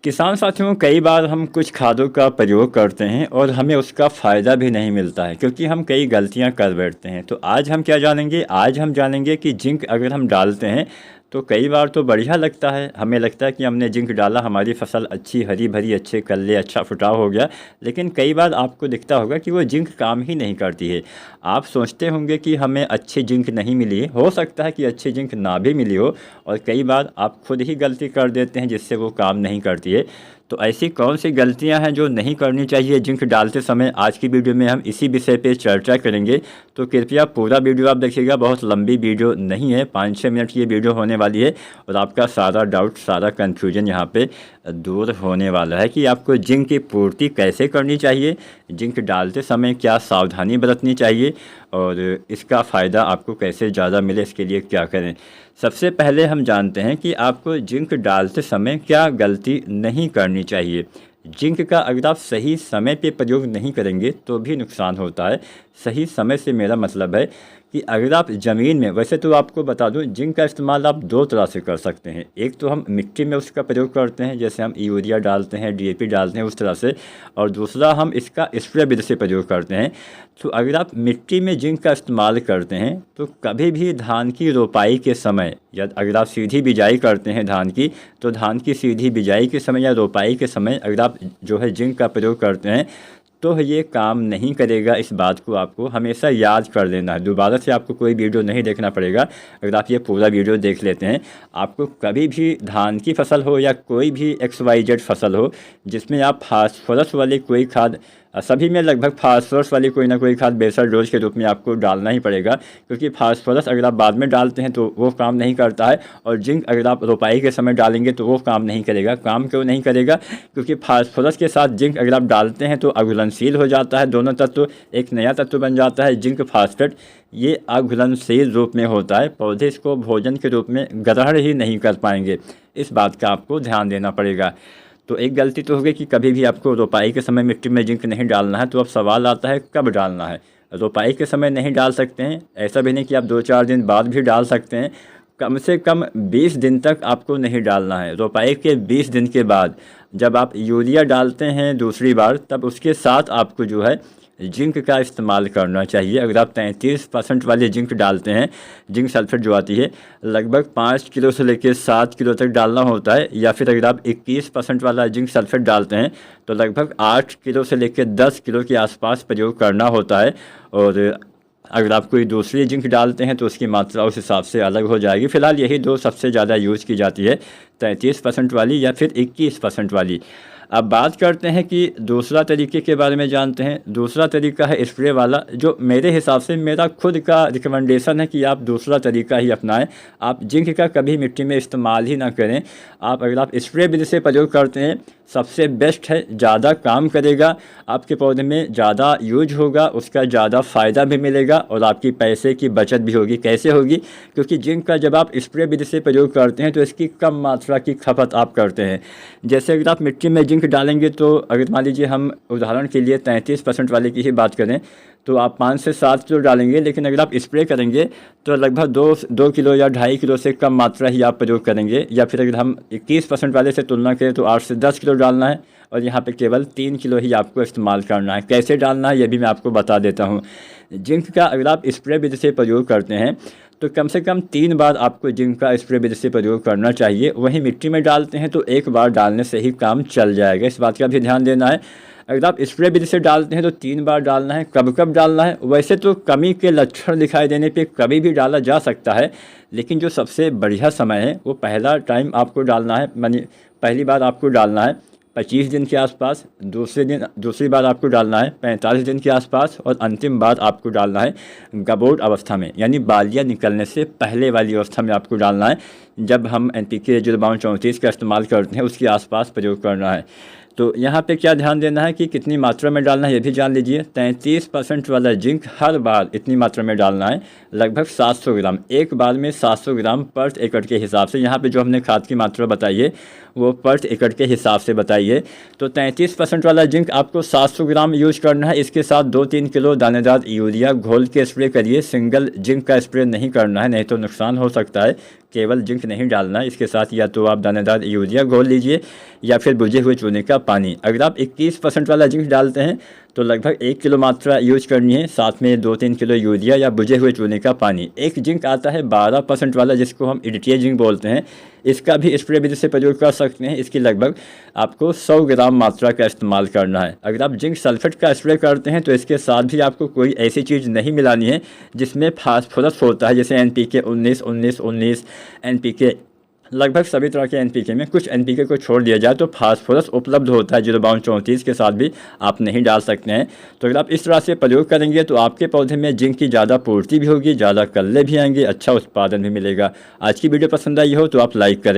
किसान साथियों, कई बार हम कुछ खादों का प्रयोग करते हैं और हमें उसका फ़ायदा भी नहीं मिलता है क्योंकि हम कई गलतियां कर बैठते हैं। तो आज हम क्या जानेंगे? आज हम जानेंगे कि जिंक अगर हम डालते हैं तो कई बार तो बढ़िया लगता है, हमें लगता है कि हमने जिंक डाला, हमारी फसल अच्छी हरी भरी, अच्छे कल्ले, अच्छा फुटाव हो गया। लेकिन कई बार आपको दिखता होगा कि वो जिंक काम ही नहीं करती है। आप सोचते होंगे कि हमें अच्छी जिंक नहीं मिली है, हो सकता है कि अच्छी जिंक ना भी मिली हो, और कई बार आप खुद ही गलती कर देते हैं जिससे वो काम नहीं करती है। तो ऐसी कौन सी गलतियां हैं जो नहीं करनी चाहिए जिंक डालते समय? आज की वीडियो में हम इसी विषय पे चर्चा करेंगे। तो कृपया पूरा वीडियो आप देखिएगा, बहुत लंबी वीडियो नहीं है, 5-6 मिनट की ये वीडियो होने वाली है और आपका सारा डाउट, सारा कन्फ्यूजन यहाँ पे दूर होने वाला है कि आपको जिंक की पूर्ति कैसे करनी चाहिए, जिंक डालते समय क्या सावधानी बरतनी चाहिए और इसका फ़ायदा आपको कैसे ज़्यादा मिले, इसके लिए क्या करें। सबसे पहले हम जानते हैं कि आपको जिंक डालते समय क्या गलती नहीं करनी चाहिए। जिंक का अगर आप सही समय पे प्रयोग नहीं करेंगे तो भी नुकसान होता है। सही समय से मेरा मतलब है कि अगर आप ज़मीन में, वैसे तो आपको बता दूं, जिंक का इस्तेमाल आप दो तरह से कर सकते हैं। एक तो हम मिट्टी में उसका प्रयोग करते हैं, जैसे हम यूरिया डालते हैं, डीएपी डालते हैं, उस तरह से, और दूसरा हम इसका स्प्रे विधि से प्रयोग करते हैं। तो अगर आप मिट्टी में जिंक का इस्तेमाल करते हैं तो कभी भी धान की रोपाई के समय, या अगर आप सीधी बिजाई करते हैं धान की, तो धान की सीधी बिजाई के समय या रोपाई के समय अगर आप जो है जिंक का प्रयोग करते हैं तो ये काम नहीं करेगा। इस बात को आपको हमेशा याद कर लेना है। दोबारा से आपको कोई वीडियो नहीं देखना पड़ेगा। अगर आप ये पूरा वीडियो देख लेते हैं, आपको कभी भी धान की फसल हो या कोई भी XYZ फसल हो जिसमें आप फास्फोरस वाली कोई खाद, सभी में लगभग फास्फोरस वाली कोई ना कोई खाद बेसल डोज के रूप में आपको डालना ही पड़ेगा, क्योंकि फास्फोरस अगर आप बाद में डालते हैं तो वो काम नहीं करता है, और जिंक अगर आप रोपाई के समय डालेंगे तो वो काम नहीं करेगा। काम क्यों नहीं करेगा? क्योंकि फास्फोरस के साथ जिंक अगर आप डालते हैं तो अघुलनशील हो जाता है, दोनों तत्व एक नया तत्व बन जाता है, जिंक फास्फेट। ये अघुलनशील रूप में होता है, पौधे इसको भोजन के रूप में ग्रहण ही नहीं कर पाएंगे। इस बात का आपको ध्यान देना पड़ेगा। तो एक गलती तो होगी कि कभी भी आपको रोपाई के समय मिट्टी में जिंक नहीं डालना है। तो अब सवाल आता है कब डालना है। रोपाई के समय नहीं डाल सकते हैं, ऐसा भी नहीं कि आप 2-4 दिन बाद भी डाल सकते हैं। कम से कम 20 दिन तक आपको नहीं डालना है। रोपाई के 20 दिन के बाद जब आप यूरिया डालते हैं दूसरी बार, तब उसके साथ आपको जो है जिंक का इस्तेमाल करना चाहिए। अगर आप 33% वाली जिंक डालते हैं, जिंक सल्फेट जो आती है, लगभग 5 किलो से लेकर 7 किलो तक डालना होता है। या फिर अगर आप 21% वाला जिंक सल्फेट डालते हैं तो लगभग 8 किलो से लेकर 10 किलो के आसपास प्रयोग करना होता है। और अगर आप कोई दूसरी जिंक डालते हैं तो उसकी मात्रा उस हिसाब से अलग हो जाएगी। फ़िलहाल यही दो सबसे ज़्यादा यूज़ की जाती है, 33% वाली या फिर 21% वाली। अब बात करते हैं कि दूसरा तरीके के बारे में जानते हैं। दूसरा तरीका है स्प्रे वाला, जो मेरे हिसाब से, मेरा खुद का रिकमेंडेशन है कि आप दूसरा तरीका ही अपनाएं। आप जिंक का कभी मिट्टी में इस्तेमाल ही ना करें। अगर आप स्प्रे विधि से प्रयोग करते हैं, सबसे बेस्ट है, ज़्यादा काम करेगा, आपके पौधे में ज़्यादा यूज होगा, उसका ज़्यादा फ़ायदा भी मिलेगा और आपकी पैसे की बचत भी होगी। कैसे होगी? क्योंकि जिंक का जब आप स्प्रे विधि से प्रयोग करते हैं तो इसकी कम मात्रा की खपत आप करते हैं। जैसे अगर आप मिट्टी में जिंक डालेंगे तो अगर मान लीजिए हम उदाहरण के लिए 33% वाले की ही बात करें तो आप 5 से 7 किलो डालेंगे, लेकिन अगर आप स्प्रे करेंगे तो लगभग 2 किलो या 2.5 किलो से कम मात्रा ही आप प्रयोग करेंगे। या फिर अगर हम 21% वाले से तुलना करें तो 8 से 10 किलो डालना है, और यहाँ पे केवल 3 किलो ही आपको इस्तेमाल करना है। कैसे डालना है ये भी मैं आपको बता देता हूँ। जिंक का अगर आप स्प्रे विधि से प्रयोग करते हैं तो कम से कम 3 बार आपको जिंक का स्प्रे विधि से प्रयोग करना चाहिए। वहीं मिट्टी में डालते हैं तो एक बार डालने से ही काम चल जाएगा, इस बात का भी ध्यान देना है। अगर आप स्प्रे विधि से डालते हैं तो 3 बार डालना है। कब कब डालना है? वैसे तो कमी के लक्षण दिखाई देने पे कभी भी डाला जा सकता है, लेकिन जो सबसे बढ़िया समय है वो पहला टाइम आपको डालना है, मानी पहली बार आपको डालना है 25 दिन के आसपास, दूसरी बार आपको डालना है 45 दिन के आसपास, और अंतिम बार आपको डालना है गबोट अवस्था में, यानी बालियाँ निकलने से पहले वाली अवस्था में आपको डालना है। जब हम NPK जुलबाउन 34 का इस्तेमाल करते हैं उसके आसपास प्रयोग करना है। तो यहाँ पे क्या ध्यान देना है कि कितनी मात्रा में डालना है ये भी जान लीजिए। 33% वाला जिंक हर बार इतनी मात्रा में डालना है, लगभग 700 ग्राम, एक बार में 700 ग्राम पर एकड़ के हिसाब से। यहाँ पे जो हमने खाद की मात्रा बताई है वो पर एकड़ के हिसाब से बताइए। तो 33% वाला जिंक आपको 700 ग्राम यूज करना है। इसके साथ 2-3 किलो दानेदार यूरिया घोल के स्प्रे करिए। सिंगल जिंक का स्प्रे नहीं करना है, नहीं तो नुकसान हो सकता है। केवल जिंक नहीं डालना है, इसके साथ या तो आप दानेदार यूरिया घोल लीजिए या फिर बुझे हुए चूने का पानी। अगर आप 21% वाला जिंक डालते हैं तो लगभग 1 किलो मात्रा यूज करनी है, साथ में 2-3 किलो यूरिया या बुझे हुए चूने का पानी। एक जिंक आता है 12% वाला जिसको हम इरिटिया जिंक बोलते हैं, इसका भी स्प्रे विधि से प्रयोग कर सकते हैं। इसकी लगभग आपको 100 ग्राम मात्रा का इस्तेमाल करना है। अगर आप जिंक सल्फेट का स्प्रे करते हैं तो इसके साथ भी आपको कोई ऐसी चीज़ नहीं मिलानी है जिसमें फास्फोरस होता है, जैसे NPK 19-19-19, NPK, लगभग सभी तरह के NPK में कुछ NPK को छोड़ दिया जाए तो फास्फोरस उपलब्ध होता है 0.34 के साथ भी आप नहीं डाल सकते हैं। तो अगर आप इस तरह से प्रयोग करेंगे तो आपके पौधे में जिंक की ज़्यादा पूर्ति भी होगी, ज़्यादा कल्ले भी आएंगे, अच्छा उत्पादन भी मिलेगा। आज की वीडियो पसंद आई हो तो आप लाइक करें।